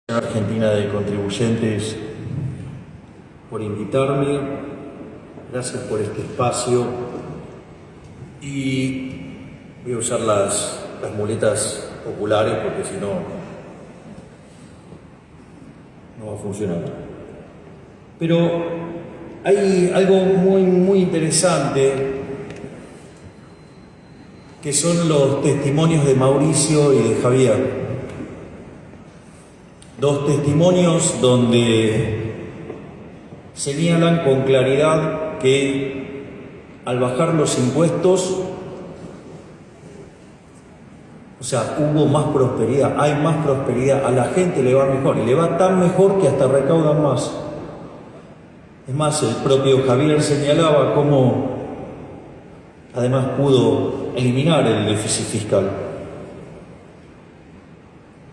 Argentina de Contribuyentes por invitarme, gracias por este espacio, y voy a usar las muletas populares porque si no, no va a funcionar. Pero hay algo muy interesante que son los testimonios de Mauricio y de Javier. Dos testimonios donde señalan con claridad que al bajar los impuestos, o sea, hubo más prosperidad, hay más prosperidad, a la gente le va mejor, y le va tan mejor que hasta recaudan más. Es más, el propio Javier señalaba cómo además pudo eliminar el déficit fiscal.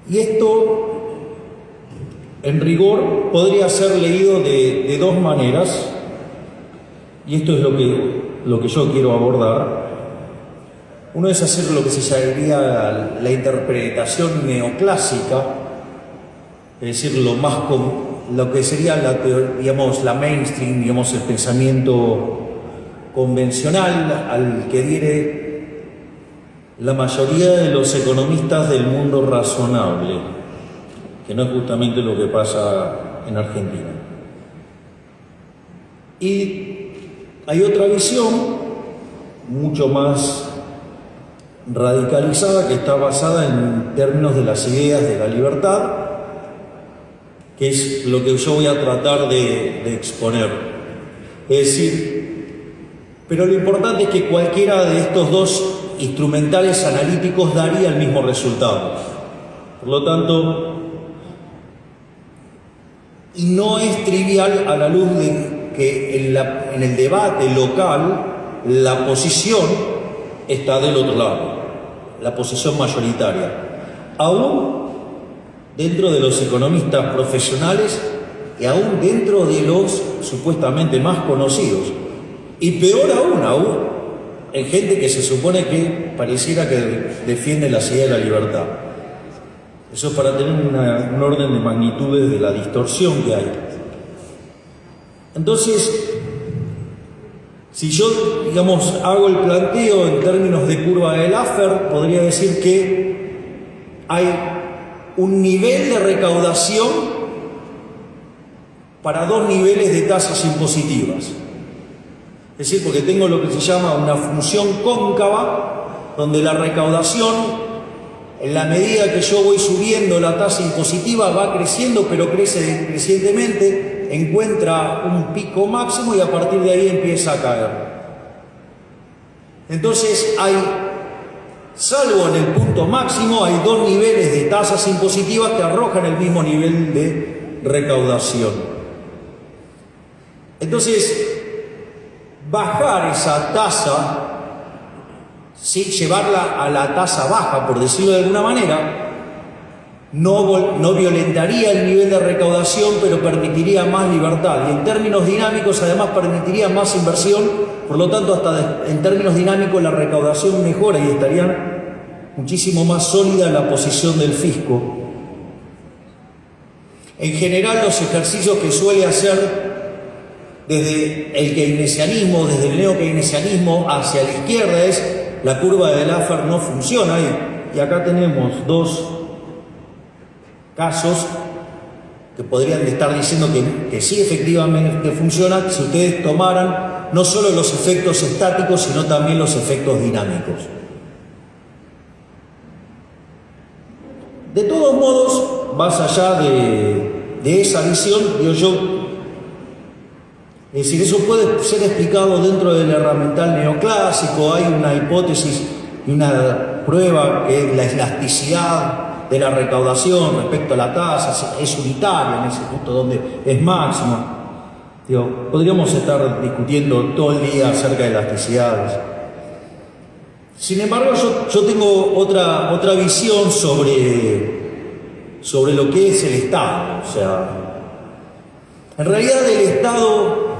Y esto, en rigor, podría ser leído de dos maneras, y esto es lo que yo quiero abordar. Uno es hacer lo que se llamaría la interpretación neoclásica, es decir, lo que sería la mainstream, el pensamiento convencional al que adhiere la mayoría de los economistas del mundo razonable, que no es justamente lo que pasa en Argentina. Y hay otra visión mucho más radicalizada que está basada en términos de las ideas de la libertad, que es lo que yo voy a tratar de exponer. Es decir, pero lo importante es que cualquiera de estos dos instrumentales analíticos daría el mismo resultado. Por lo tanto, y no es trivial a la luz de que en el debate local la posición está del otro lado, la posición mayoritaria. Aún dentro de los economistas profesionales y aún dentro de los supuestamente más conocidos. Y peor aún en gente que se supone que pareciera que defiende la idea de la libertad. Eso es para tener un orden de magnitudes de la distorsión que hay. Entonces, si yo, hago el planteo en términos de curva de Laffer, podría decir que hay un nivel de recaudación para dos niveles de tasas impositivas. Es decir, porque tengo lo que se llama una función cóncava, donde la recaudación, en la medida que yo voy subiendo la tasa impositiva, va creciendo, pero crece crecientemente, encuentra un pico máximo y a partir de ahí empieza a caer. Entonces salvo en el punto máximo, hay dos niveles de tasas impositivas que arrojan el mismo nivel de recaudación. Entonces, bajar esa tasa, llevarla a la tasa baja, por decirlo de alguna manera, no violentaría el nivel de recaudación, pero permitiría más libertad. Y en términos dinámicos, además, permitiría más inversión. Por lo tanto, hasta en términos dinámicos, la recaudación mejora y estaría muchísimo más sólida la posición del fisco. En general, los ejercicios que suele hacer desde el keynesianismo, desde el neo-keynesianismo hacia la izquierda es la curva de Laffer no funciona. Y acá tenemos dos casos que podrían estar diciendo que sí efectivamente funciona si ustedes tomaran no solo los efectos estáticos, sino también los efectos dinámicos. De todos modos, más allá de esa visión, es decir, eso puede ser explicado dentro del herramental neoclásico. Hay una hipótesis y una prueba que es la elasticidad de la recaudación respecto a la tasa, es unitaria en ese punto donde es máximo. Podríamos estar discutiendo todo el día acerca de elasticidades. Sin embargo, yo tengo otra visión sobre lo que es el Estado. O sea, en realidad el Estado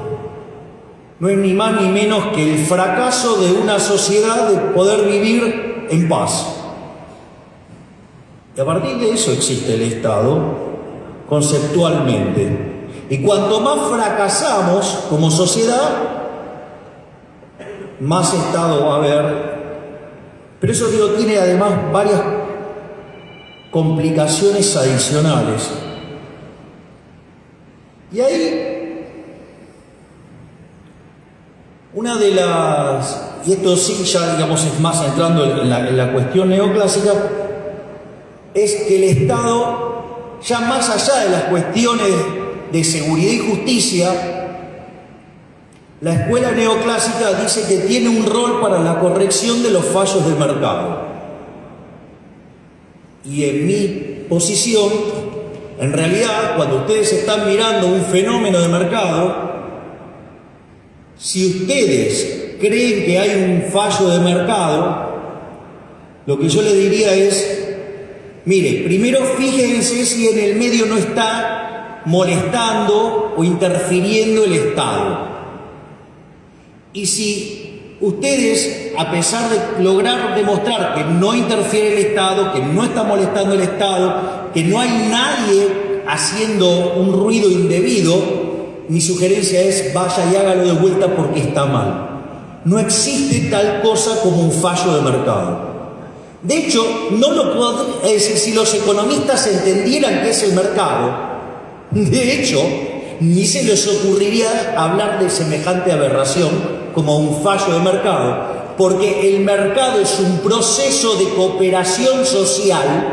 no es ni más ni menos que el fracaso de una sociedad de poder vivir en paz. Y a partir de eso existe el Estado, conceptualmente. Y cuanto más fracasamos como sociedad, más Estado va a haber. Pero eso, digo, tiene además varias complicaciones adicionales. Y ahí, una de las, y esto sí ya digamos es más entrando en la cuestión neoclásica, es que el Estado, ya más allá de las cuestiones de seguridad y justicia, la escuela neoclásica dice que tiene un rol para la corrección de los fallos del mercado. Y en mi posición, en realidad, cuando ustedes están mirando un fenómeno de mercado, si ustedes creen que hay un fallo de mercado, lo que yo les diría es, mire, primero fíjense si en el medio no está molestando o interfiriendo el Estado. Y si ustedes, a pesar de lograr demostrar que no interfiere el Estado, que no está molestando el Estado, que no hay nadie haciendo un ruido indebido, mi sugerencia es vaya y hágalo de vuelta porque está mal. No existe tal cosa como un fallo de mercado. De hecho, no lo puedo decir, si los economistas entendieran qué es el mercado, de hecho, ni se les ocurriría hablar de semejante aberración como un fallo de mercado, porque el mercado es un proceso de cooperación social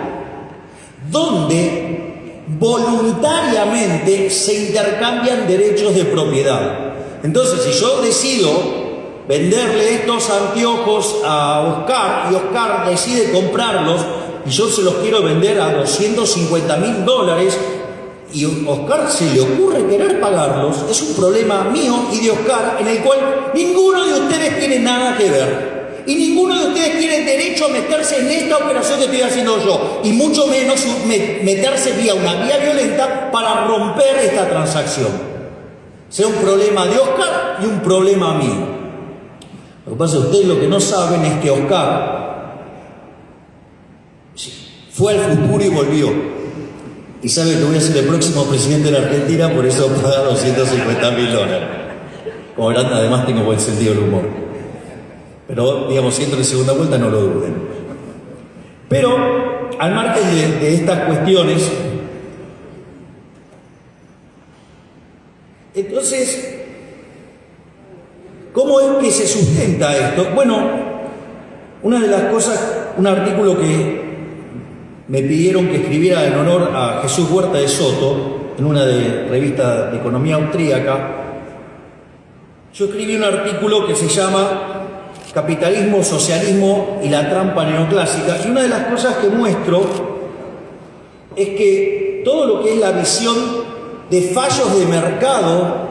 donde voluntariamente se intercambian derechos de propiedad. Entonces, si yo decido venderle estos anteojos a Oscar y Oscar decide comprarlos y yo se los quiero vender a $250.000 y a Oscar se le ocurre querer pagarlos, es un problema mío y de Oscar en el cual ninguno de ustedes tiene nada que ver. Y ninguno de ustedes tiene derecho a meterse en esta operación que estoy haciendo yo, y mucho menos meterse vía una vía violenta para romper esta transacción. Sea un problema de Oscar y un problema mío. Lo que pasa es que ustedes lo que no saben es que Oscar fue al futuro y volvió. Y sabe que voy a ser el próximo presidente de la Argentina, por eso pagar $250.000. Como verán, además tengo buen sentido del humor. Pero, digamos, si entro en segunda vuelta, no lo duden. Pero, al margen de estas cuestiones, entonces, ¿cómo es que se sustenta esto? Bueno, una de las cosas, un artículo que me pidieron que escribiera en honor a Jesús Huerta de Soto, en una revista de economía austríaca, yo escribí un artículo que se llama Capitalismo, Socialismo y la trampa neoclásica, y una de las cosas que muestro es que todo lo que es la visión de fallos de mercado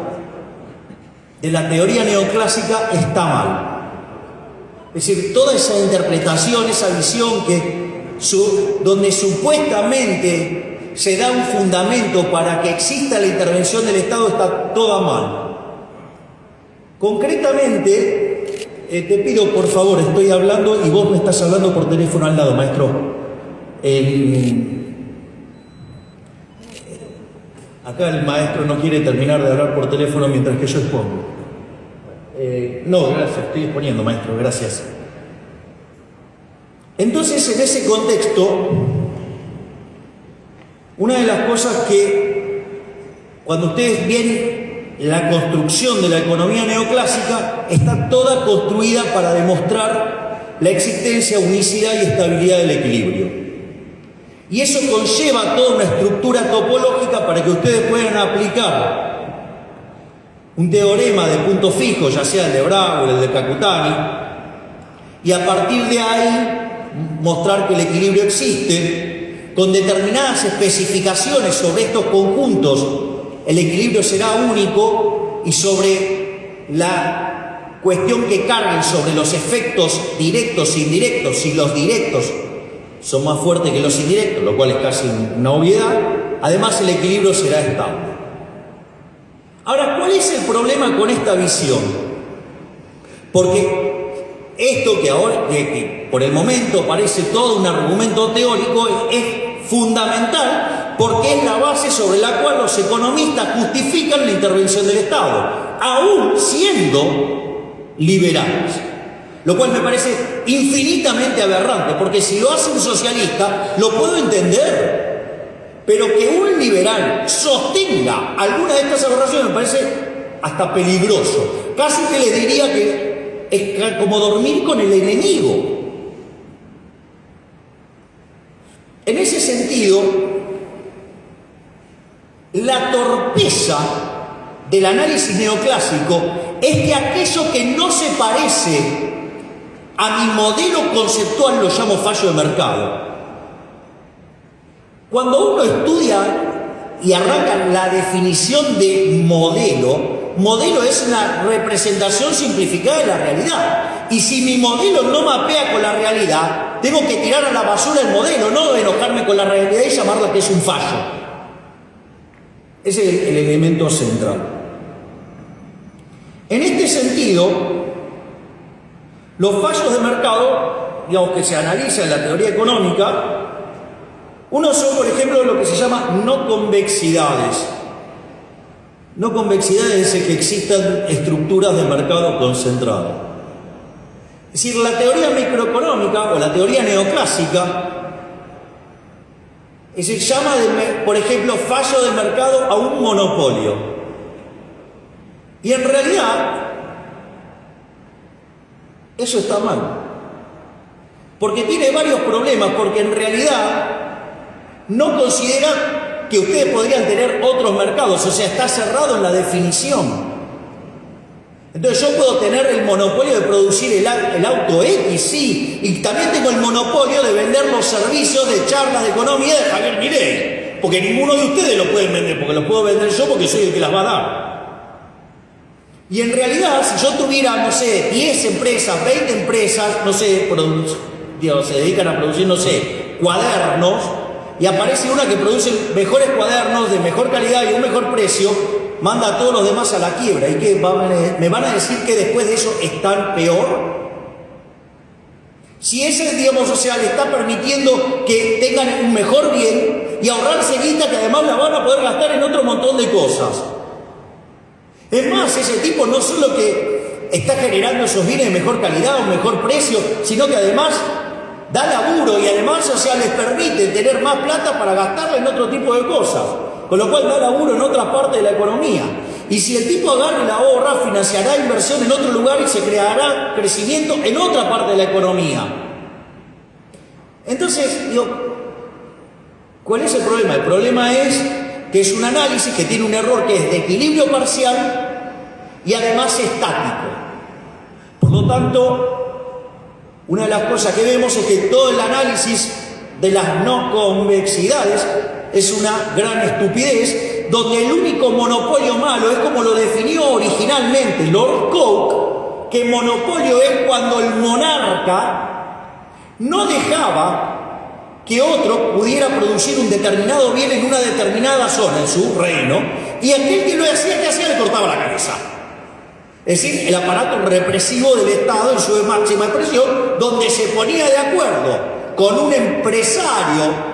de la teoría neoclásica está mal. Es decir, toda esa interpretación, esa visión donde supuestamente se da un fundamento para que exista la intervención del Estado está toda mal. Concretamente, te pido por favor, estoy hablando y vos me estás hablando por teléfono al lado, maestro. Acá el maestro no quiere terminar de hablar por teléfono mientras que yo expongo. No, gracias, estoy exponiendo, maestro, gracias. Entonces, en ese contexto, una de las cosas que, cuando ustedes ven la construcción de la economía neoclásica, está toda construida para demostrar la existencia, unicidad y estabilidad del equilibrio. Y eso conlleva toda una estructura topológica para que ustedes puedan aplicar un teorema de punto fijo, ya sea el de Bragg o el de Kakutani, y a partir de ahí mostrar que el equilibrio existe, con determinadas especificaciones sobre estos conjuntos, el equilibrio será único, y sobre la cuestión que carguen sobre los efectos directos e indirectos, si los directos son más fuertes que los indirectos, lo cual es casi una obviedad, además el equilibrio será estable. Ahora, ¿cuál es el problema con esta visión? Porque esto que ahora, que por el momento parece todo un argumento teórico, es fundamental porque es la base sobre la cual los economistas justifican la intervención del Estado, aún siendo liberales. Lo cual me parece infinitamente aberrante, porque si lo hace un socialista, lo puedo entender. Pero que un liberal sostenga alguna de estas aberraciones me parece hasta peligroso. Casi que le diría que es como dormir con el enemigo. En ese sentido, la torpeza del análisis neoclásico es que aquello que no se parece a mi modelo conceptual lo llamo fallo de mercado. Cuando uno estudia y arranca la definición de modelo es una representación simplificada de la realidad. Y si mi modelo no mapea con la realidad, tengo que tirar a la basura el modelo, no enojarme con la realidad y llamarla que es un fallo. Ese es el elemento central. En este sentido, los fallos de mercado, digamos, que se analiza en la teoría económica, uno son, por ejemplo, lo que se llama no convexidades. No convexidades es que existan estructuras de mercado concentrado. Es decir, la teoría microeconómica o la teoría neoclásica se llama, por ejemplo, fallo de mercado a un monopolio. Y en realidad, eso está mal. Porque tiene varios problemas, porque en realidad no considera que ustedes podrían tener otros mercados, o sea, está cerrado en la definición. Entonces yo puedo tener el monopolio de producir el auto X, sí, y también tengo el monopolio de vender los servicios de charlas de economía de Javier Milei, porque ninguno de ustedes lo pueden vender, porque los puedo vender yo porque soy el que las va a dar. Y en realidad, si yo tuviera, no sé, 10 empresas, 20 empresas, no sé, se dedican a producir, no sé, cuadernos, y aparece una que produce mejores cuadernos de mejor calidad y un mejor precio, manda a todos los demás a la quiebra. ¿Y qué? ¿Me van a decir que después de eso están peor? Si ese, digamos, o sea, le está permitiendo que tengan un mejor bien y ahorrarse guita que además la van a poder gastar en otro montón de cosas. Es más, ese tipo no solo que está generando esos bienes de mejor calidad o mejor precio, sino que además da laburo y además, o sea, les permite tener más plata para gastarla en otro tipo de cosas, con lo cual da laburo en otras partes de la economía. Y si el tipo agarra y la ahorra, financiará inversión en otro lugar y se creará crecimiento en otra parte de la economía. Entonces, digo, ¿cuál es el problema? El problema es que es un análisis que tiene un error que es de equilibrio parcial y además estático. Por lo tanto, una de las cosas que vemos es que todo el análisis de las no convexidades es una gran estupidez, donde el único monopolio malo es como lo definió originalmente Lord Coke, que monopolio es cuando el monarca no dejaba que otro pudiera producir un determinado bien en una determinada zona, en su reino, y aquel que lo hacía, ¿qué hacía? Le cortaba la cabeza. Es decir, el aparato represivo del Estado en su máxima expresión, donde se ponía de acuerdo con un empresario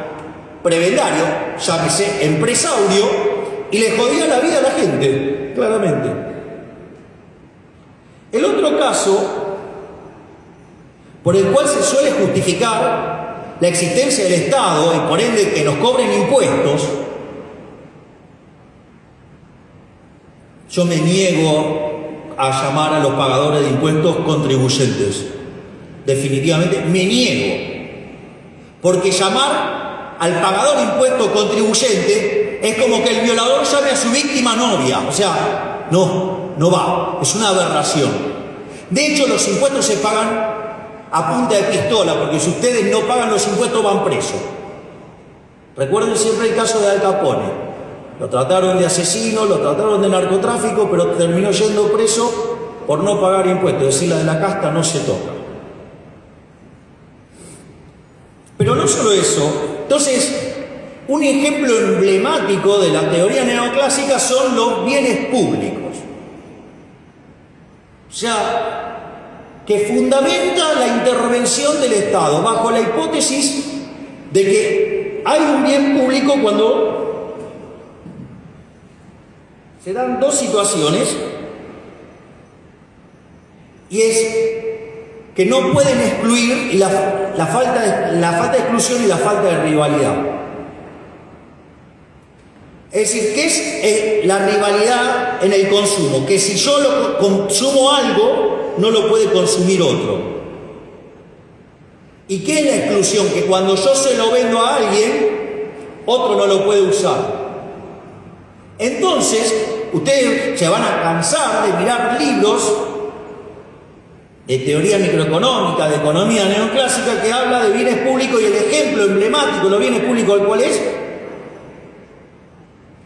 prebendario, llámese empresaurio, y le jodía la vida a la gente, claramente. El otro caso, por el cual se suele justificar la existencia del Estado y por ende que nos cobren impuestos, yo me niego a llamar a los pagadores de impuestos contribuyentes. Definitivamente me niego. Porque llamar al pagador de impuestos contribuyente es como que el violador llame a su víctima novia. O sea, no va. Es una aberración. De hecho, los impuestos se pagan a punta de pistola, porque si ustedes no pagan los impuestos van presos. Recuerden siempre el caso de Al Capone. Lo trataron de asesino, lo trataron de narcotráfico, pero terminó yendo preso por no pagar impuestos. Es decir, la de la casta no se toca. Pero no solo eso. Entonces, un ejemplo emblemático de la teoría neoclásica son los bienes públicos. O sea, que fundamenta la intervención del Estado bajo la hipótesis de que hay un bien público cuando se dan dos situaciones, y es que no pueden excluir la falta de exclusión y la falta de rivalidad. Es decir, ¿qué es la rivalidad en el consumo? Que si yo consumo algo, no lo puede consumir otro. ¿Y qué es la exclusión? Que cuando yo se lo vendo a alguien, otro no lo puede usar. Entonces, ustedes se van a cansar de mirar libros de teoría microeconómica, de economía neoclásica, que habla de bienes públicos, y el ejemplo emblemático de los bienes públicos, ¿cuál es?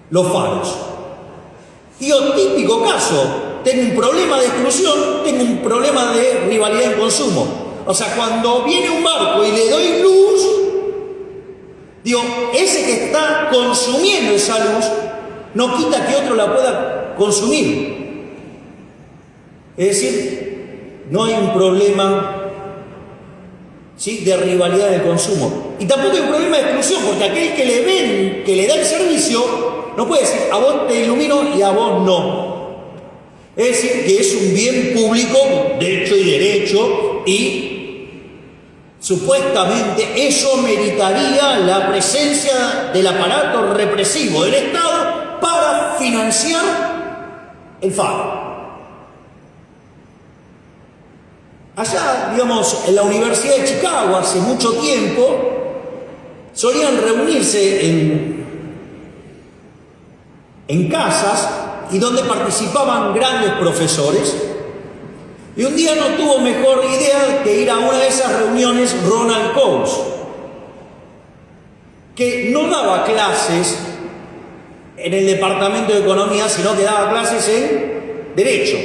Los faros. Tío, típico caso, tengo un problema de exclusión, tengo un problema de rivalidad en consumo. O sea, cuando viene un barco y le doy luz, digo, ese que está consumiendo esa luz no quita que otro la pueda consumir. Es decir, no hay un problema, ¿sí?, de rivalidad del consumo. Y tampoco hay un problema de exclusión, porque aquel que le da el servicio, no puede decir, a vos te ilumino y a vos no. Es decir, que es un bien público de hecho y derecho, y supuestamente eso meritaría la presencia del aparato represivo del Estado para financiar el faro. Allá, digamos, en la Universidad de Chicago, hace mucho tiempo, solían reunirse en casas y donde participaban grandes profesores. Y un día no tuvo mejor idea que ir a una de esas reuniones Ronald Coase, que no daba clases en el departamento de economía, sino que daba clases en derecho.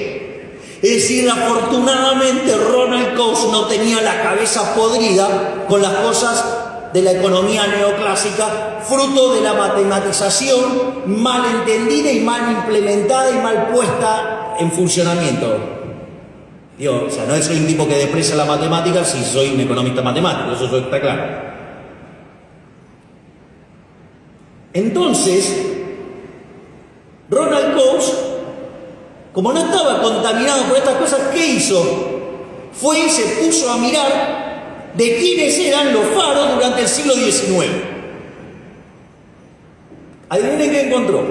Es decir, afortunadamente Ronald Coase no tenía la cabeza podrida con las cosas de la economía neoclásica, fruto de la matematización mal entendida y mal implementada y mal puesta en funcionamiento. Digo, o sea, no soy un tipo que desprecia la matemática, si soy un economista matemático, eso está claro. Entonces, Ronald Coase, como no estaba contaminado por estas cosas, ¿qué hizo? Fue y se puso a mirar de quiénes eran los faros durante el siglo XIX. Adivinen qué encontró.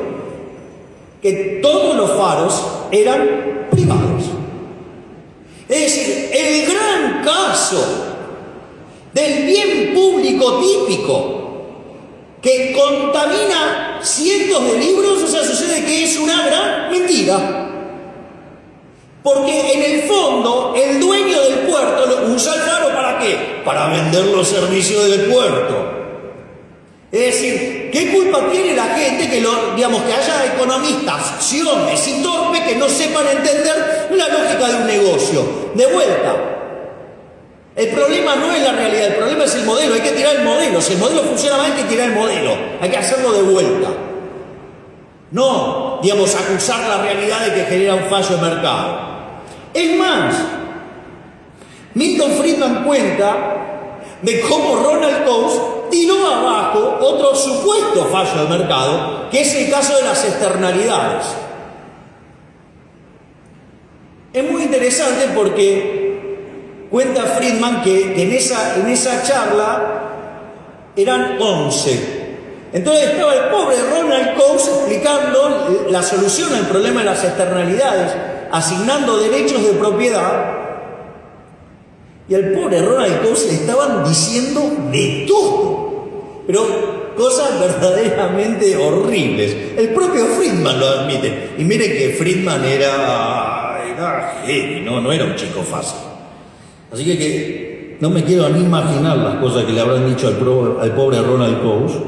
Que todos los faros eran privados. Es decir, el gran caso del bien público típico que contamina cientos de libros, o sea, sucede que es una gran mentira. Porque en el fondo, el dueño del puerto usa el faro ¿para qué? Para vender los servicios del puerto. Es decir, ¿qué culpa tiene la gente que haya economistas, siones y torpes que no sepan entender la lógica de un negocio? De vuelta, el problema no es la realidad, el problema es el modelo, hay que tirar el modelo. Si el modelo funciona mal, hay que tirar el modelo, hay que hacerlo de vuelta. No, acusar la realidad de que genera un fallo de mercado. Es más, Milton Friedman cuenta de cómo Ronald Coase tiró abajo otro supuesto fallo de mercado, que es el caso de las externalidades. Es muy interesante porque cuenta Friedman que en esa charla eran 11. Entonces estaba el pobre Ronald Coase explicando la solución al problema de las externalidades, asignando derechos de propiedad, y al pobre Ronald Coase le estaban diciendo de todo, pero cosas verdaderamente horribles. El propio Friedman lo admite, y miren que Friedman era genio, no era un chico fácil. Así que no me quiero ni imaginar las cosas que le habrán dicho al pobre Ronald Coase.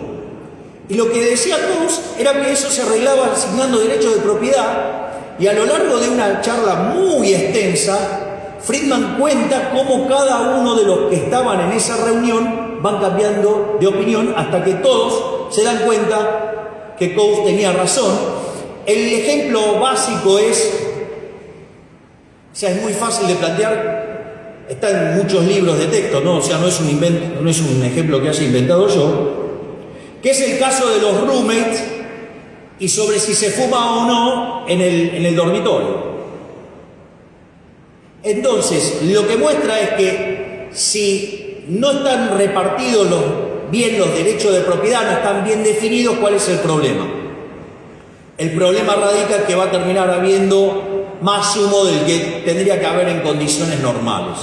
Y lo que decía Coase era que eso se arreglaba asignando derechos de propiedad, y a lo largo de una charla muy extensa, Friedman cuenta cómo cada uno de los que estaban en esa reunión van cambiando de opinión hasta que todos se dan cuenta que Coase tenía razón. El ejemplo básico es muy fácil de plantear, está en muchos libros de texto, ¿no? O sea, no es un invento, no es un ejemplo que haya inventado yo. que es el caso de los roommates y sobre si se fuma o no en el dormitorio. Entonces, lo que muestra es que si no están repartidos bien los derechos de propiedad, no están bien definidos, ¿cuál es el problema? El problema radica en que va a terminar habiendo más humo del que tendría que haber en condiciones normales.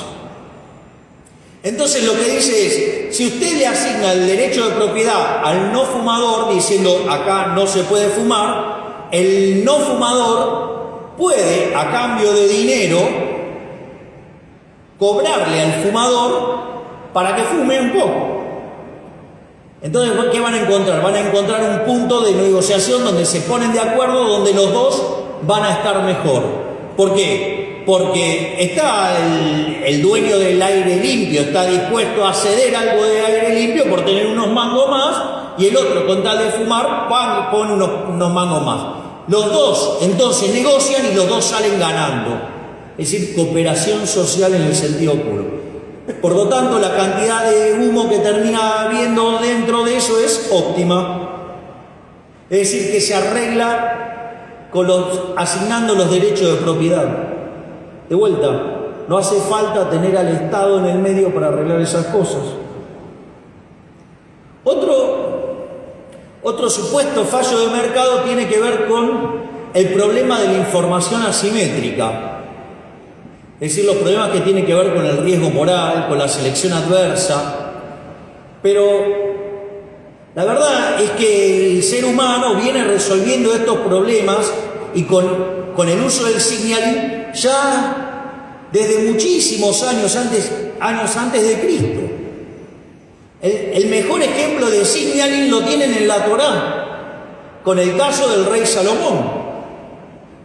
Entonces lo que dice es, si usted le asigna el derecho de propiedad al no fumador, diciendo acá no se puede fumar, el no fumador puede, a cambio de dinero, cobrarle al fumador para que fume un poco. Entonces, ¿qué van a encontrar? Van a encontrar un punto de negociación donde se ponen de acuerdo, donde los dos van a estar mejor. ¿Por qué? Porque está el dueño del aire limpio, está dispuesto a ceder algo de aire limpio por tener unos mangos más, y el otro, con tal de fumar, pone unos mangos más. Los dos entonces negocian y los dos salen ganando. Es decir, cooperación social en el sentido puro. Por lo tanto, la cantidad de humo que termina habiendo dentro de eso es óptima. Es decir, que se arregla asignando los derechos de propiedad. De vuelta, no hace falta tener al Estado en el medio para arreglar esas cosas. Otro supuesto fallo de mercado tiene que ver con el problema de la información asimétrica. Es decir, los problemas que tienen que ver con el riesgo moral, con la selección adversa. Pero la verdad es que el ser humano viene resolviendo estos problemas y con el uso del signaling ya desde muchísimos años antes de Cristo. El mejor ejemplo de signaling lo tienen en la Torá, con el caso del rey Salomón,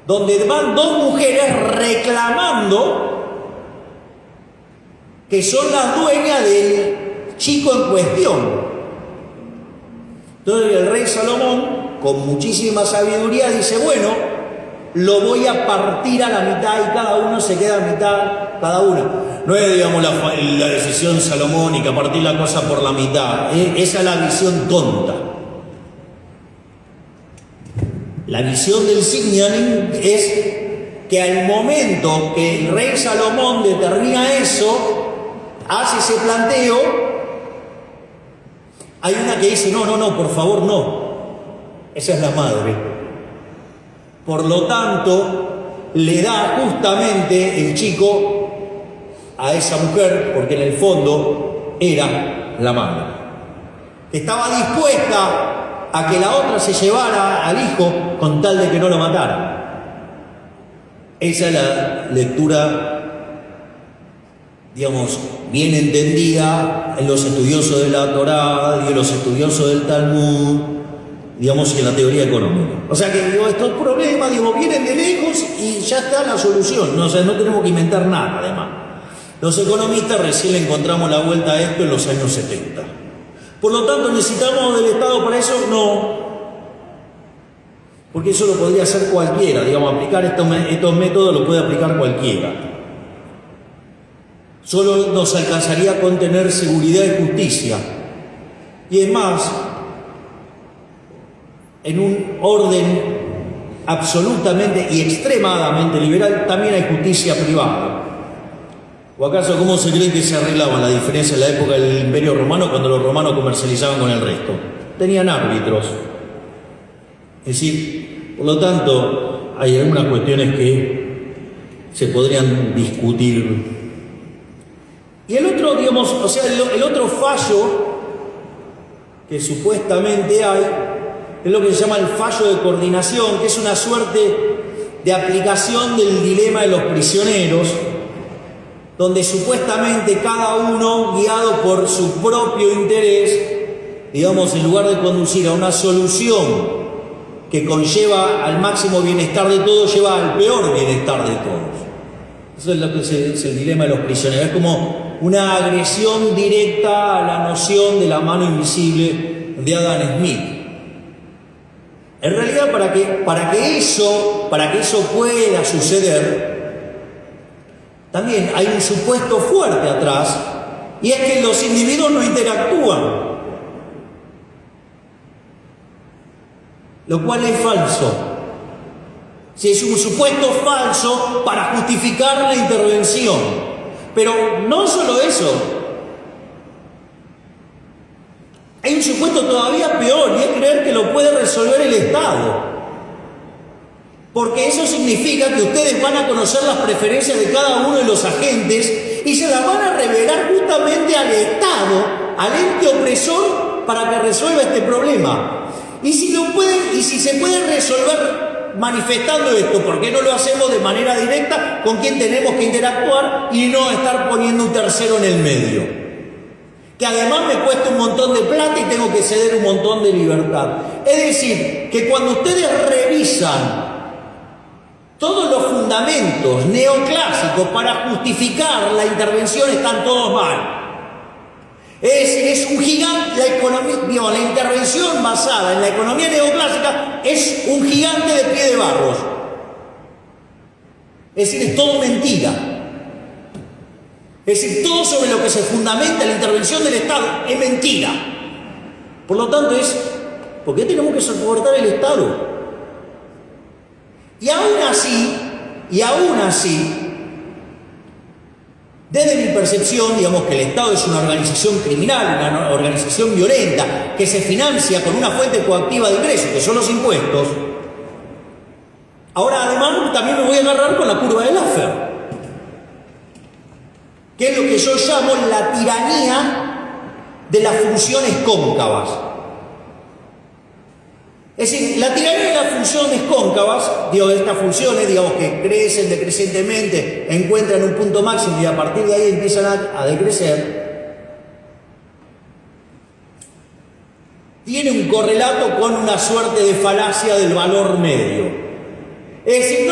donde van dos mujeres reclamando que son las dueñas del chico en cuestión. Entonces el rey Salomón, con muchísima sabiduría, dice, bueno, lo voy a partir a la mitad y cada uno se queda a mitad, cada una. No es, digamos, la decisión salomónica, partir la cosa por la mitad. Esa es la visión tonta. La visión del signaling es que al momento que el rey Salomón determina eso, hace ese planteo, hay una que dice, no, por favor, no. Esa es la madre. Por lo tanto, le da justamente el chico a esa mujer, porque en el fondo era la madre. Estaba dispuesta a que la otra se llevara al hijo con tal de que no lo matara. Esa es la lectura, digamos, bien entendida en los estudiosos de la Torá y en los estudiosos del Talmud, digamos, en la teoría económica. O sea que estos problemas, vienen de lejos y ya está la solución. No tenemos que inventar nada, además. Los economistas recién le encontramos la vuelta a esto en los años 70. Por lo tanto, ¿necesitamos del Estado para eso? No. Porque eso lo podría hacer cualquiera. Aplicar estos métodos lo puede aplicar cualquiera. Solo nos alcanzaría con tener seguridad y justicia. Y es más, en un orden absolutamente y extremadamente liberal, también hay justicia privada. ¿O acaso cómo se cree que se arreglaban la diferencia en la época del Imperio Romano cuando los romanos comercializaban con el resto? Tenían árbitros. Es decir, por lo tanto, hay algunas cuestiones que se podrían discutir. Y el otro, el otro fallo que supuestamente hay es lo que se llama el fallo de coordinación, que es una suerte de aplicación del dilema de los prisioneros, donde supuestamente cada uno, guiado por su propio interés, en lugar de conducir a una solución que conlleva al máximo bienestar de todos, lleva al peor bienestar de todos. Eso es lo que es el dilema de los prisioneros. Es como una agresión directa a la noción de la mano invisible de Adam Smith. En realidad, para que eso pueda suceder, también hay un supuesto fuerte atrás, y es que los individuos no interactúan. lo cual es falso. Si es un supuesto falso para justificar la intervención. Pero no solo eso. Hay un supuesto todavía peor, y es creer que lo puede resolver el Estado. Porque eso significa que ustedes van a conocer las preferencias de cada uno de los agentes y se las van a revelar justamente al Estado, al ente opresor, para que resuelva este problema. Y si se puede resolver manifestando esto, ¿por qué no lo hacemos de manera directa con quien tenemos que interactuar y no estar poniendo un tercero en el medio? Que además me cuesta un montón de plata y tengo que ceder un montón de libertad. Es decir, que cuando ustedes revisan todos los fundamentos neoclásicos para justificar la intervención, están todos mal. Es decir, es un gigante, la intervención basada en la economía neoclásica es un gigante de pie de barros. Es decir, es todo mentira. Es decir, todo sobre lo que se fundamenta la intervención del Estado es mentira. Por lo tanto ¿por qué tenemos que soportar el Estado? Y aún así, desde mi percepción, digamos que el Estado es una organización criminal, una organización violenta, que se financia con una fuente coactiva de ingresos, que son los impuestos. Ahora, además, también me voy a agarrar con la curva de Laffer, que es lo que yo llamo la tiranía de las funciones cóncavas. Es decir, la tiranía de las funciones cóncavas, estas funciones, que crecen decrecientemente, encuentran un punto máximo y a partir de ahí empiezan a decrecer, tiene un correlato con una suerte de falacia del valor medio. Es decir,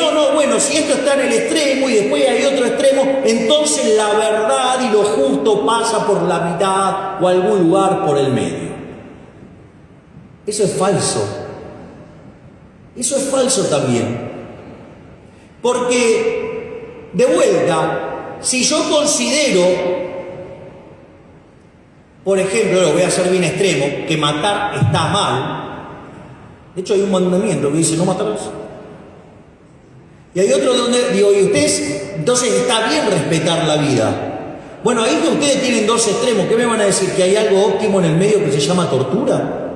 si esto está en el extremo y después hay otro extremo, entonces la verdad y lo justo pasa por la mitad o algún lugar por el medio. Eso es falso. Eso es falso también. Porque, de vuelta, si yo considero, por ejemplo, lo voy a hacer bien extremo, que matar está mal. De hecho, hay un mandamiento que dice no matarás. Y hay otro donde digo, y ustedes, entonces está bien respetar la vida. Bueno, ahí que ustedes tienen dos extremos, ¿qué me van a decir? ¿Que hay algo óptimo en el medio que se llama tortura?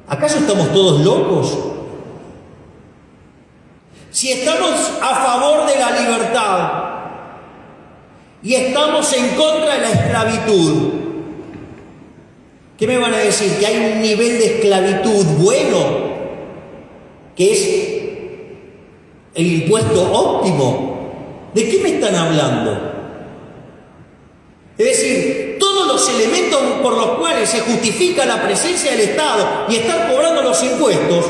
¿Acaso estamos todos locos? Si estamos a favor de la libertad y estamos en contra de la esclavitud, ¿qué me van a decir? ¿Que hay un nivel de esclavitud bueno? ¿Que es el impuesto óptimo? ¿De qué me están hablando? Es decir, todos los elementos por los cuales se justifica la presencia del Estado y estar cobrando los impuestos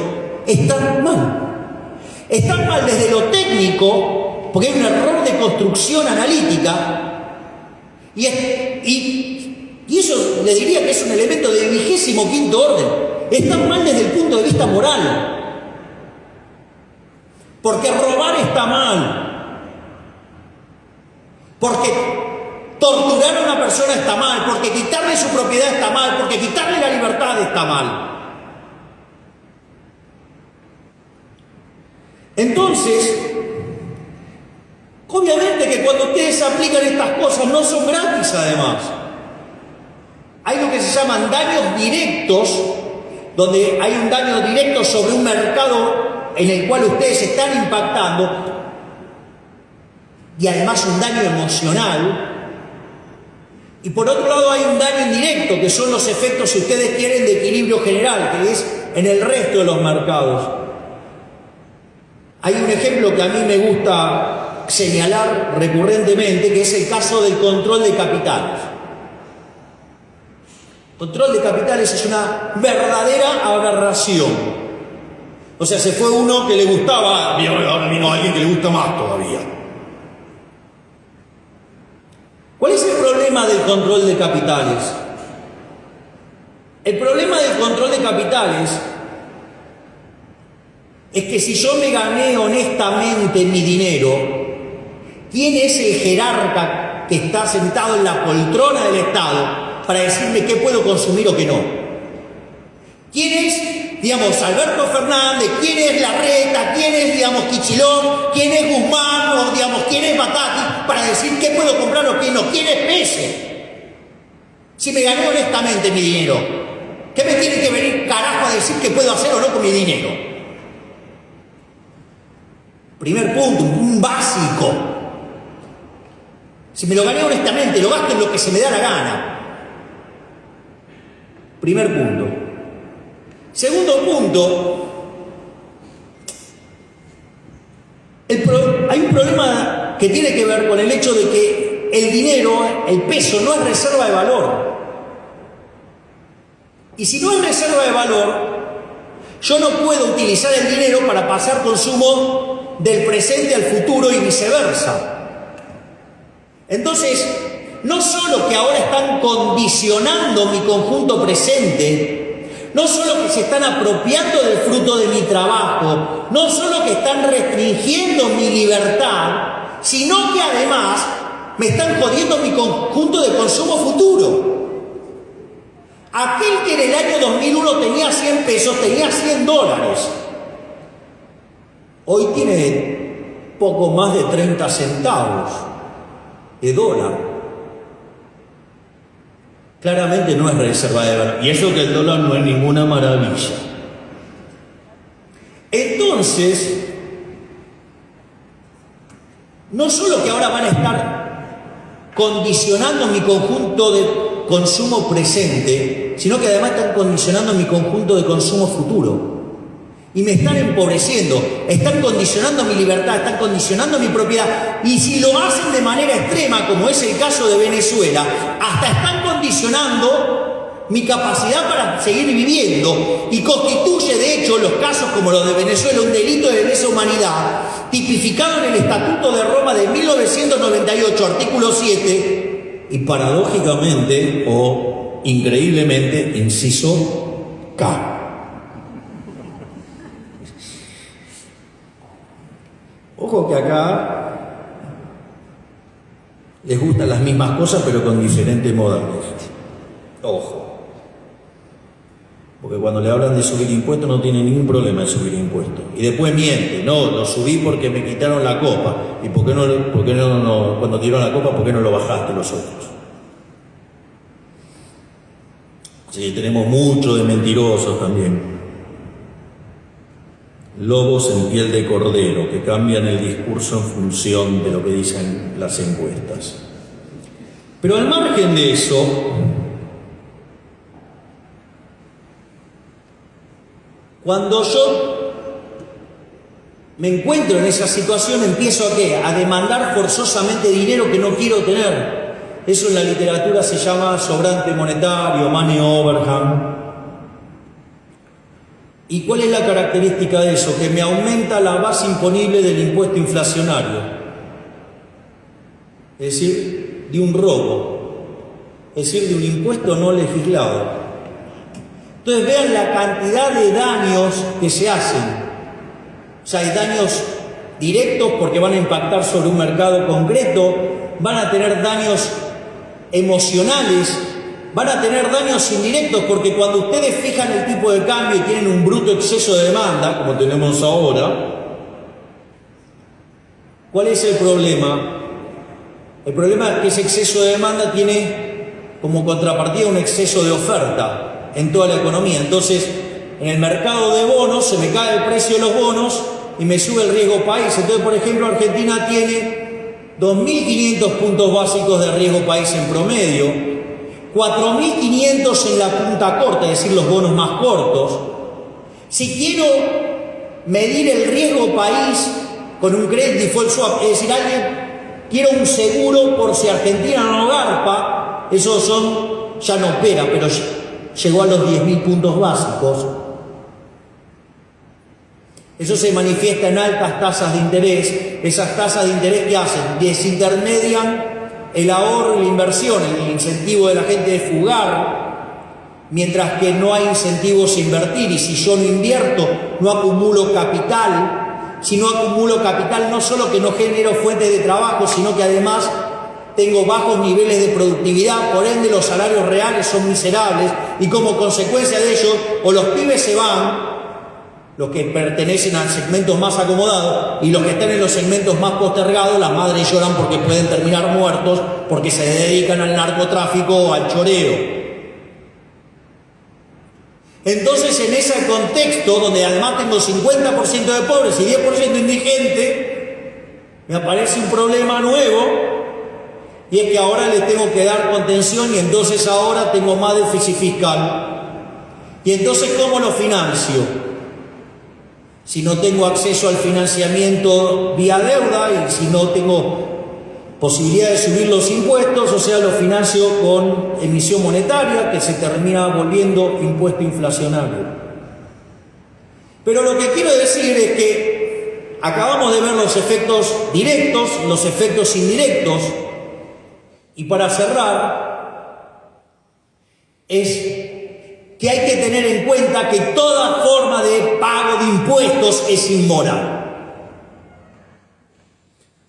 están mal. Están mal desde lo técnico, porque hay un error de construcción analítica, y eso les diría que es un elemento de 25º orden. Están mal desde el punto de vista moral, porque robar está mal, porque torturar a una persona está mal, porque quitarle su propiedad está mal, porque quitarle la libertad está mal. Entonces, obviamente que cuando ustedes aplican estas cosas no son gratis además. Hay lo que se llaman daños directos, donde hay un daño directo sobre un mercado en el cual ustedes están impactando, y además un daño emocional. Y por otro lado hay un daño indirecto, que son los efectos, si ustedes quieren, de equilibrio general, que es en el resto de los mercados. Hay un ejemplo que a mí me gusta señalar recurrentemente, que es el caso del control de capitales. Control de capitales es una verdadera aberración. O sea, se fue uno que le gustaba, y ahora vino alguien que le gusta más todavía. ¿Cuál es el problema del control de capitales? El problema del control de capitales es que si yo me gané honestamente mi dinero, ¿quién es el jerarca que está sentado en la poltrona del Estado para decirme qué puedo consumir o qué no? ¿Quién es digamos, Alberto Fernández, quién es Larreta, quién es, digamos, Kicillof, quién es Guzmán, o, digamos, quién es Batati, para decir qué puedo comprar o qué no, quién es Pese. Si me gané honestamente mi dinero, ¿qué me tiene que venir carajo a decir qué puedo hacer o no con mi dinero? Primer punto, un básico. Si me lo gané honestamente, lo gasto en lo que se me da la gana. Primer punto. Segundo punto, hay un problema que tiene que ver con el hecho de que el dinero, el peso, no es reserva de valor. Y si no es reserva de valor, yo no puedo utilizar el dinero para pasar consumo del presente al futuro y viceversa. Entonces, no solo que ahora están condicionando mi conjunto presente, no solo que se están apropiando del fruto de mi trabajo, no solo que están restringiendo mi libertad, sino que además me están jodiendo mi conjunto de consumo futuro. Aquel que en el año 2001 tenía 100 pesos, tenía $100. Hoy tiene poco más de 30 centavos de dólar. Claramente no es reserva de valor. Y eso que el dólar no es ninguna maravilla. Entonces, no solo que ahora van a estar condicionando mi conjunto de consumo presente, sino que además están condicionando mi conjunto de consumo futuro. Y me están empobreciendo, están condicionando mi libertad, están condicionando mi propiedad. Y si lo hacen de manera extrema, como es el caso de Venezuela, hasta están condicionando mi capacidad para seguir viviendo. Y constituye, de hecho, los casos como los de Venezuela, un delito de lesa humanidad, tipificado en el Estatuto de Roma de 1998, artículo 7, y paradójicamente, o increíblemente, inciso K. Ojo que acá les gustan las mismas cosas, pero con diferentes modales. Ojo. Porque cuando le hablan de subir impuestos no tiene ningún problema de subir impuestos. Y después miente, no, lo subí porque me quitaron la copa. ¿Y por qué no cuando tiraron la copa, por qué no lo bajaste los otros? Sí, tenemos mucho de mentirosos también. Lobos en piel de cordero, que cambian el discurso en función de lo que dicen las encuestas. Pero al margen de eso, cuando yo me encuentro en esa situación, empiezo a demandar forzosamente dinero que no quiero tener. Eso en la literatura se llama sobrante monetario, money overhang. ¿Y cuál es la característica de eso? Que me aumenta la base imponible del impuesto inflacionario. Es decir, de un robo. Es decir, de un impuesto no legislado. Entonces vean la cantidad de daños que se hacen. O sea, hay daños directos porque van a impactar sobre un mercado concreto, van a tener daños emocionales, van a tener daños indirectos porque cuando ustedes fijan el tipo de cambio y tienen un bruto exceso de demanda, como tenemos ahora, ¿cuál es el problema? El problema es que ese exceso de demanda tiene como contrapartida un exceso de oferta en toda la economía. Entonces, en el mercado de bonos se me cae el precio de los bonos y me sube el riesgo país. Entonces, por ejemplo, Argentina tiene 2.500 puntos básicos de riesgo país en promedio, 4.500 en la punta corta, es decir, los bonos más cortos. Si quiero medir el riesgo país con un credit default swap, es decir, quiero un seguro por si Argentina no garpa, esos ya no opera, pero llegó a los 10.000 puntos básicos. Eso se manifiesta en altas tasas de interés. Esas tasas de interés, ¿qué hacen? Desintermedian el ahorro y la inversión, el incentivo de la gente de fugar, mientras que no hay incentivos a invertir. Y si yo no invierto, no acumulo capital. Si no acumulo capital, no solo que no genero fuentes de trabajo, sino que además tengo bajos niveles de productividad, por ende los salarios reales son miserables y como consecuencia de ello, o los pibes se van, los que pertenecen a segmentos más acomodados, y los que están en los segmentos más postergados, las madres lloran porque pueden terminar muertos porque se dedican al narcotráfico o al choreo. Entonces, en ese contexto, donde además tengo 50% de pobres y 10% indigentes, me aparece un problema nuevo, y es que ahora le tengo que dar contención, y entonces ahora tengo más déficit fiscal. Y entonces, ¿cómo lo financio? Si no tengo acceso al financiamiento vía deuda y si no tengo posibilidad de subir los impuestos, o sea, lo financio con emisión monetaria, que se termina volviendo impuesto inflacionario. Pero lo que quiero decir es que acabamos de ver los efectos directos, los efectos indirectos, y para cerrar, es que hay que tener en cuenta que toda forma de pago de impuestos es inmoral.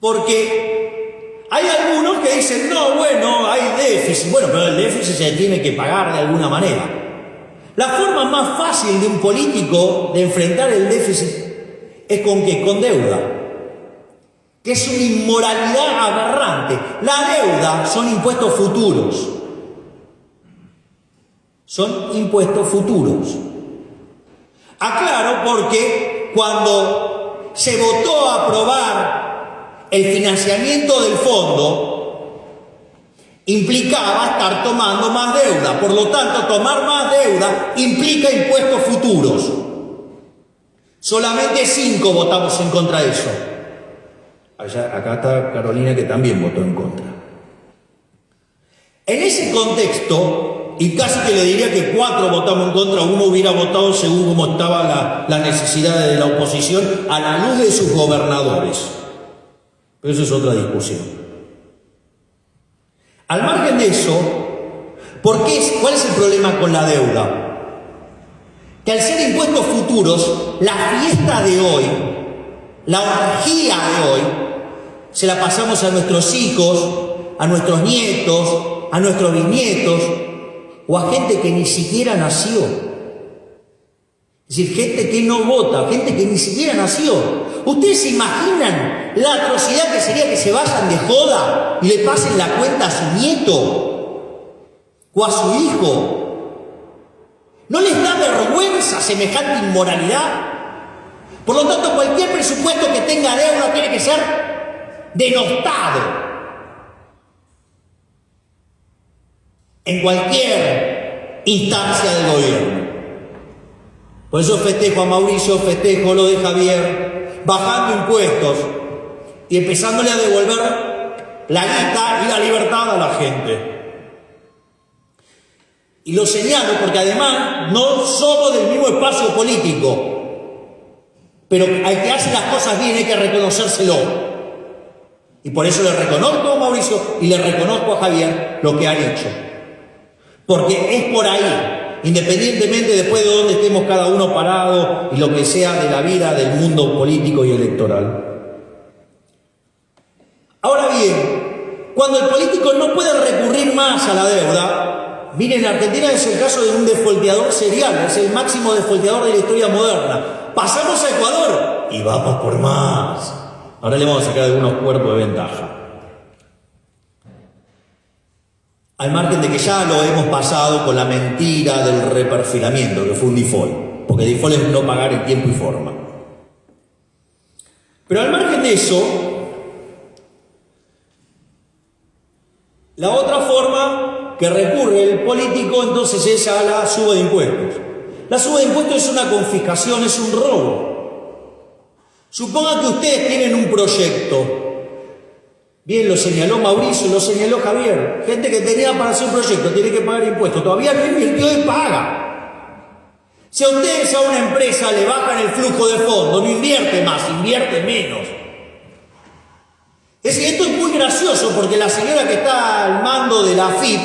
Porque hay algunos que dicen, no, bueno, hay déficit. Bueno, pero el déficit se tiene que pagar de alguna manera. La forma más fácil de un político de enfrentar el déficit es con ¿qué? Con deuda, que es una inmoralidad aberrante. La deuda son impuestos futuros. Son impuestos futuros. Aclaro, porque cuando se votó a aprobar el financiamiento del fondo, implicaba estar tomando más deuda. Por lo tanto, tomar más deuda implica impuestos futuros. Solamente 5 votamos en contra de eso. Acá está Carolina, que también votó en contra. En ese contexto, y casi que le diría que 4 votamos en contra, uno hubiera votado según cómo estaba la necesidad de la oposición a la luz de sus gobernadores. Pero eso es otra discusión. Al margen de eso, ¿cuál es el problema con la deuda? Que al ser impuestos futuros, la fiesta de hoy, la orgía de hoy, se la pasamos a nuestros hijos, a nuestros nietos, a nuestros bisnietos, o a gente que ni siquiera nació. Es decir, gente que no vota, gente que ni siquiera nació. ¿Ustedes se imaginan la atrocidad que sería que se vayan de joda y le pasen la cuenta a su nieto o a su hijo? ¿No les da vergüenza semejante inmoralidad? Por lo tanto, cualquier presupuesto que tenga deuda tiene que ser denostado en cualquier instancia del gobierno. Por eso festejo a Mauricio, festejo lo de Javier, bajando impuestos y empezándole a devolver la guita y la libertad a la gente. Y lo señalo porque además no somos del mismo espacio político, pero al que hace las cosas bien hay que reconocérselo. Y por eso le reconozco a Mauricio y le reconozco a Javier lo que han hecho. Porque es por ahí, independientemente después de dónde estemos cada uno parado y lo que sea de la vida del mundo político y electoral. Ahora bien, cuando el político no puede recurrir más a la deuda, miren, Argentina es el caso de un desfolteador serial, es el máximo desfolteador de la historia moderna. Pasamos a Ecuador y vamos por más. Ahora le vamos a sacar algunos cuerpos de ventaja. Al margen de que ya lo hemos pasado con la mentira del reperfilamiento, que fue un default, porque default es no pagar en tiempo y forma. Pero al margen de eso, la otra forma que recurre el político entonces es a la suba de impuestos. La suba de impuestos es una confiscación, es un robo. Supongan que ustedes tienen un proyecto. Bien, lo señaló Mauricio, lo señaló Javier. Gente que tenía para hacer un proyecto, tiene que pagar impuestos. Todavía no invirtió y paga. Si a ustedes a una empresa le bajan el flujo de fondo, no invierte más, invierte menos. Es decir, esto es muy gracioso porque la señora que está al mando de la AFIP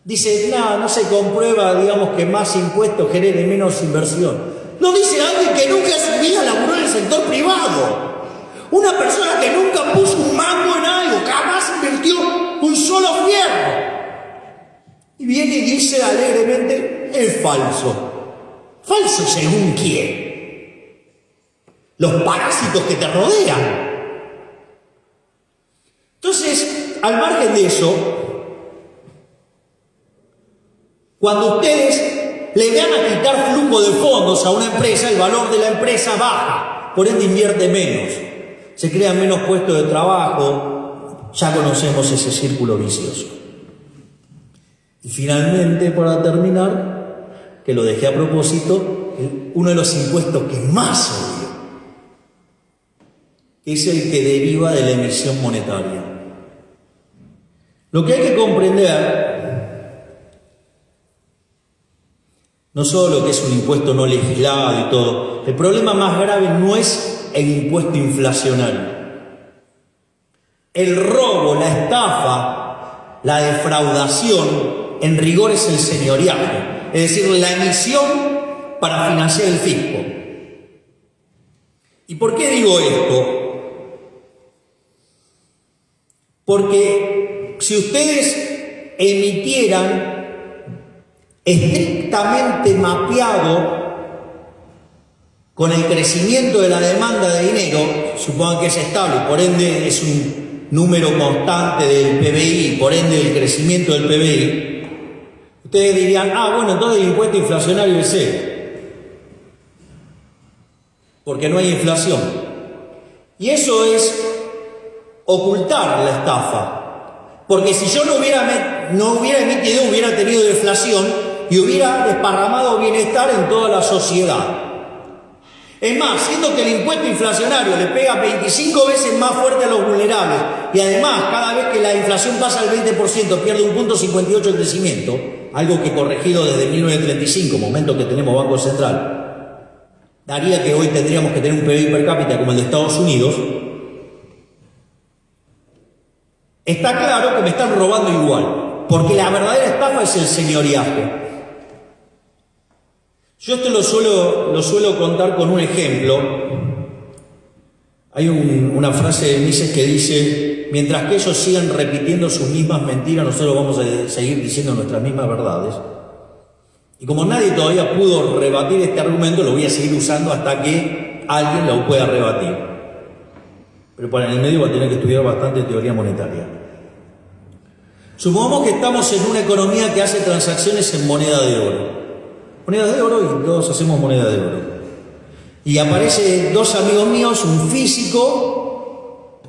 dice, no se comprueba, digamos, que más impuestos genere menos inversión. Lo dice alguien que nunca en su vida laburó en el sector privado. Una persona que nunca puso un mango en algo, jamás invirtió un solo fierro. Y viene y dice alegremente, es falso. ¿Falso según quién? Los parásitos que te rodean. Entonces, al margen de eso, cuando ustedes le van a quitar flujo de fondos a una empresa, el valor de la empresa baja, por ende invierte menos, se crean menos puestos de trabajo, ya conocemos ese círculo vicioso. Y finalmente, para terminar, que lo dejé a propósito, uno de los impuestos que más odio es el que deriva de la emisión monetaria. Lo que hay que comprender, no solo que es un impuesto no legislado y todo, el problema más grave no es el impuesto inflacionario. El robo, la estafa, la defraudación, en rigor es el señoriaje, es decir, la emisión para financiar el fisco. ¿Y por qué digo esto? Porque si ustedes emitieran estrictamente mapeado con el crecimiento de la demanda de dinero, supongan que es estable, por ende es un número constante del PBI, por ende del crecimiento del PBI, ustedes dirían, bueno, entonces el impuesto inflacionario es cero, porque no hay inflación. Y eso es ocultar la estafa, porque si yo no hubiera emitido, hubiera tenido deflación y hubiera desparramado bienestar en toda la sociedad. Es más, siendo que el impuesto inflacionario le pega 25 veces más fuerte a los vulnerables y además cada vez que la inflación pasa al 20% pierde un punto 58 de crecimiento, algo que corregido desde 1935, momento que tenemos Banco Central, daría que hoy tendríamos que tener un PBI per cápita como el de Estados Unidos. Está claro que me están robando igual, porque la verdadera estafa es el señoriaje. Yo esto lo suelo contar con un ejemplo. Hay una frase de Mises que dice: mientras que ellos sigan repitiendo sus mismas mentiras, nosotros vamos a seguir diciendo nuestras mismas verdades. Y como nadie todavía pudo rebatir este argumento, lo voy a seguir usando hasta que alguien lo pueda rebatir. Pero para en el medio va a tener que estudiar bastante teoría monetaria. Supongamos que estamos en una economía que hace transacciones en moneda de oro. Moneda de oro, y todos hacemos moneda de oro. Y aparecen dos amigos míos, un físico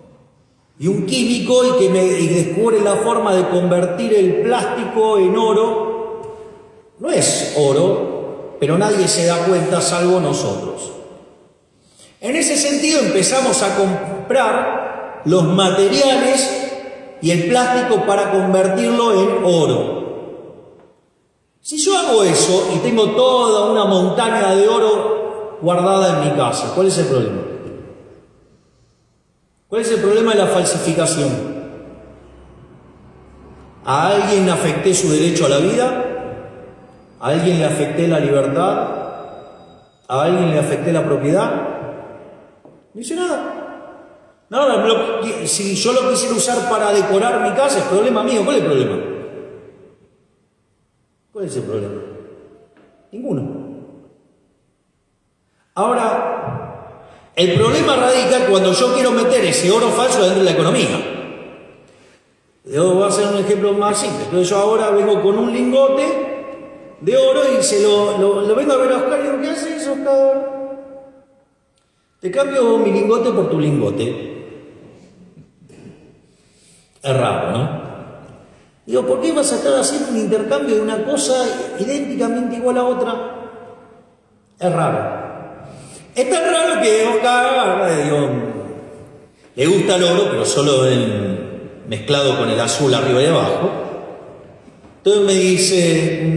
y un químico, y descubre la forma de convertir el plástico en oro. No es oro, pero nadie se da cuenta salvo nosotros. En ese sentido empezamos a comprar los materiales y el plástico para convertirlo en oro. Si yo hago eso y tengo toda una montaña de oro guardada en mi casa, ¿cuál es el problema? ¿Cuál es el problema de la falsificación? ¿A alguien le afecté su derecho a la vida? ¿A alguien le afecté la libertad? ¿A alguien le afecté la propiedad? No hice nada. No, si yo lo quisiera usar para decorar mi casa, es problema mío. ¿Cuál es el problema? ¿Cuál es el problema? Ninguno. Ahora, el problema radica cuando yo quiero meter ese oro falso dentro de la economía. Yo voy a hacer un ejemplo más simple. Entonces yo ahora vengo con un lingote de oro y se lo vengo a ver a Oscar y digo: ¿qué haces, Oscar? Te cambio mi lingote por tu lingote. Es raro, ¿no? Digo, ¿por qué vas a estar haciendo un intercambio de una cosa idénticamente igual a otra? Es raro. Es tan raro que Oscar, digo, le gusta el oro, pero solo mezclado con el azul arriba y abajo. Entonces me dice,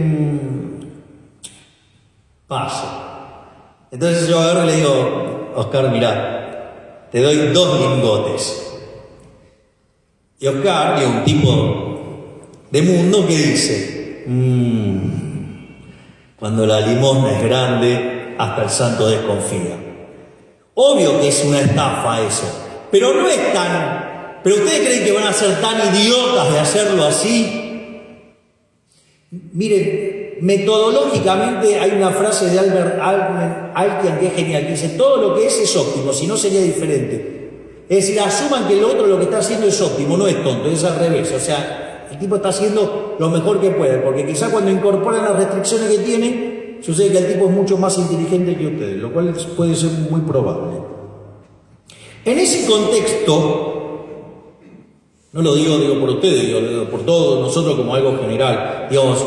pasa. Entonces yo agarro y le digo: Oscar, mirá, te doy 2 lingotes. Y Oscar, que es un tipo de mundo, que dice: cuando la limosna es grande, hasta el santo desconfía. Obvio que es una estafa eso, pero no es tan... ¿Pero ustedes creen que van a ser tan idiotas de hacerlo así? Miren, metodológicamente hay una frase de Albert Einstein que es genial, que dice, todo lo que es óptimo, si no sería diferente. Es decir, asuman que el otro lo que está haciendo es óptimo, no es tonto, es al revés. O sea, el tipo está haciendo lo mejor que puede, porque quizá cuando incorporan las restricciones que tienen, sucede que el tipo es mucho más inteligente que ustedes, lo cual puede ser muy probable. En ese contexto, no lo digo por ustedes, digo por todos nosotros como algo general, digamos,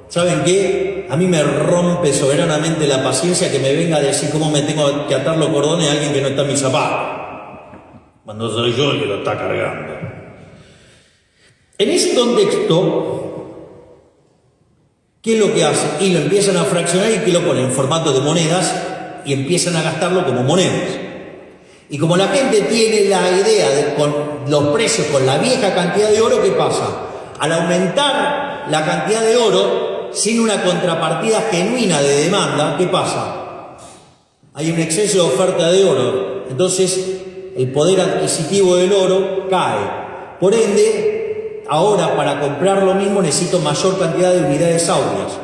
¿saben qué? A mí me rompe soberanamente la paciencia que me venga a decir cómo me tengo que atar los cordones a alguien que no está en mis zapatos, cuando soy yo el que lo está cargando. En ese contexto, ¿qué es lo que hacen? Y lo empiezan a fraccionar y que lo ponen en formato de monedas y empiezan a gastarlo como monedas. Y como la gente tiene la idea de con los precios, con la vieja cantidad de oro, ¿qué pasa? Al aumentar la cantidad de oro, sin una contrapartida genuina de demanda, ¿qué pasa? Hay un exceso de oferta de oro. Entonces, el poder adquisitivo del oro cae. Por ende, ahora para comprar lo mismo necesito mayor cantidad de unidades áureas.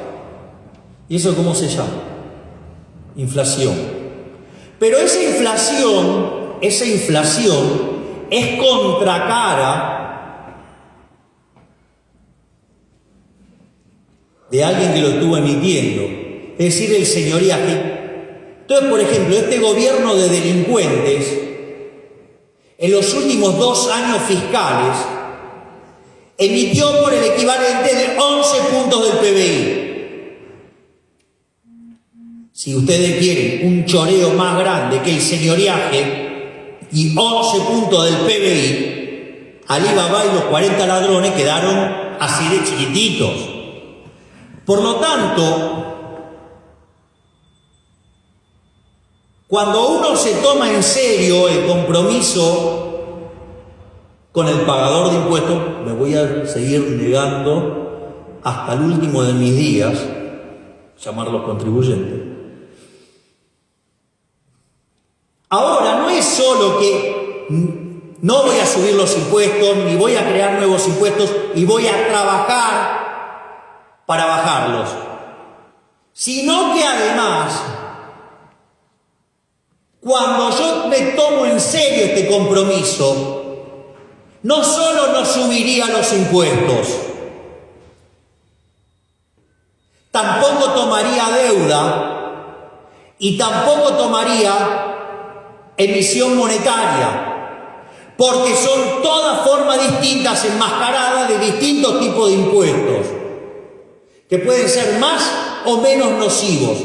¿Y eso cómo se llama? Inflación. Pero esa inflación es contracara de alguien que lo estuvo emitiendo, es decir, el señoriaje. Entonces, por ejemplo, este gobierno de delincuentes, en los últimos 2 años fiscales, emitió por el equivalente de 11 puntos del PBI. Si ustedes quieren un choreo más grande que el señoriaje y 11 puntos del PBI, Alibaba y los 40 ladrones quedaron así de chiquititos. Por lo tanto, cuando uno se toma en serio el compromiso con el pagador de impuestos, me voy a seguir negando hasta el último de mis días, llamarlos contribuyentes. Ahora, no es solo que no voy a subir los impuestos, ni voy a crear nuevos impuestos y voy a trabajar para bajarlos, sino que además, cuando yo me tomo en serio este compromiso, no solo no subiría los impuestos, tampoco tomaría deuda y tampoco tomaría emisión monetaria, porque son todas formas distintas, enmascaradas de distintos tipos de impuestos, que pueden ser más o menos nocivos,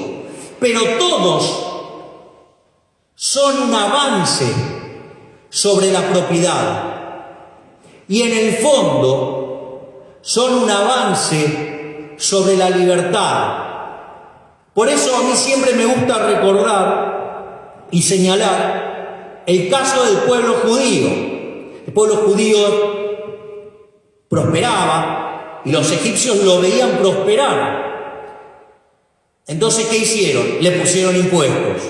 pero todos son un avance sobre la propiedad y en el fondo son un avance sobre la libertad. Por eso a mí siempre me gusta recordar y señalar el caso del pueblo judío. El pueblo judío prosperaba y los egipcios lo veían prosperar. Entonces, ¿qué hicieron? Le pusieron impuestos.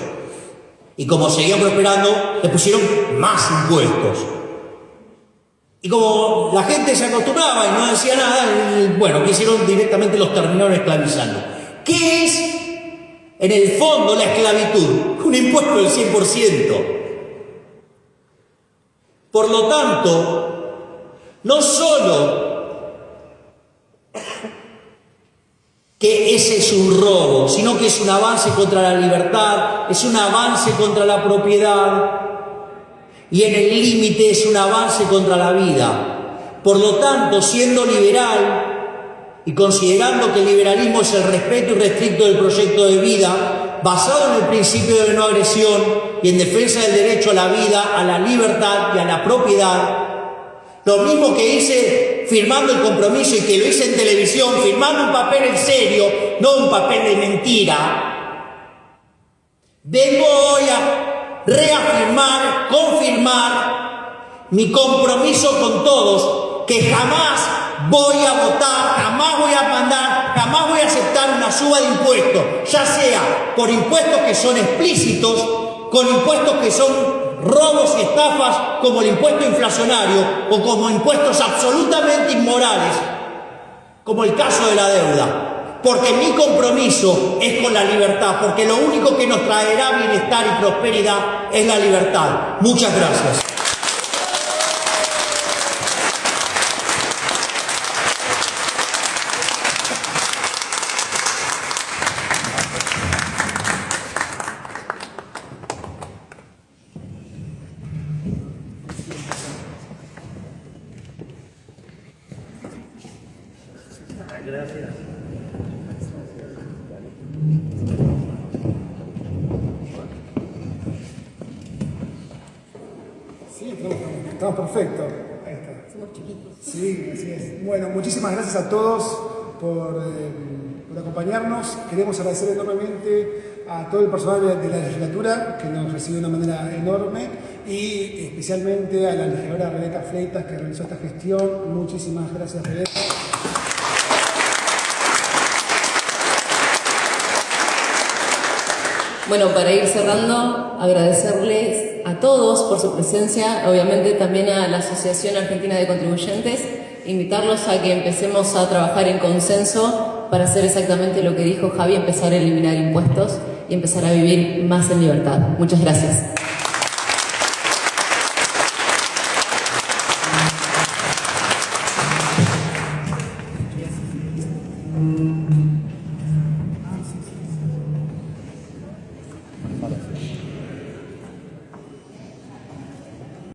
Y como seguían prosperando, le pusieron más impuestos. Y como la gente se acostumbraba y no decía nada, bueno, ¿qué hicieron? Directamente los terminaron esclavizando. ¿Qué es, en el fondo, la esclavitud? Un impuesto del 100%. Por lo tanto, no solo que ese es un robo, sino que es un avance contra la libertad, es un avance contra la propiedad y en el límite es un avance contra la vida. Por lo tanto, siendo liberal y considerando que el liberalismo es el respeto irrestricto del proyecto de vida, basado en el principio de no agresión y en defensa del derecho a la vida, a la libertad y a la propiedad, lo mismo que hice firmando el compromiso y que lo hice en televisión, firmando un papel en serio, no un papel de mentira, vengo hoy a reafirmar, confirmar mi compromiso con todos, que jamás voy a votar, jamás voy a mandar, jamás voy a aceptar una suba de impuestos, ya sea por impuestos que son explícitos, con impuestos que son robos y estafas como el impuesto inflacionario o como impuestos absolutamente inmorales, como el caso de la deuda. porque mi compromiso es con la libertad, porque lo único que nos traerá bienestar y prosperidad es la libertad. Muchas gracias. Sí, estamos perfectos. Ahí está. Somos chiquitos. Sí, así es. Bueno, muchísimas gracias a todos por acompañarnos. Queremos agradecer enormemente a todo el personal de la legislatura que nos recibió de una manera enorme y especialmente a la legisladora Rebeca Fleitas que realizó esta gestión. Muchísimas gracias, Rebeca. Bueno, para ir cerrando, agradecerles a todos por su presencia, obviamente también a la Asociación Argentina de Contribuyentes, invitarlos a que empecemos a trabajar en consenso para hacer exactamente lo que dijo Javi, empezar a eliminar impuestos y empezar a vivir más en libertad. Muchas gracias.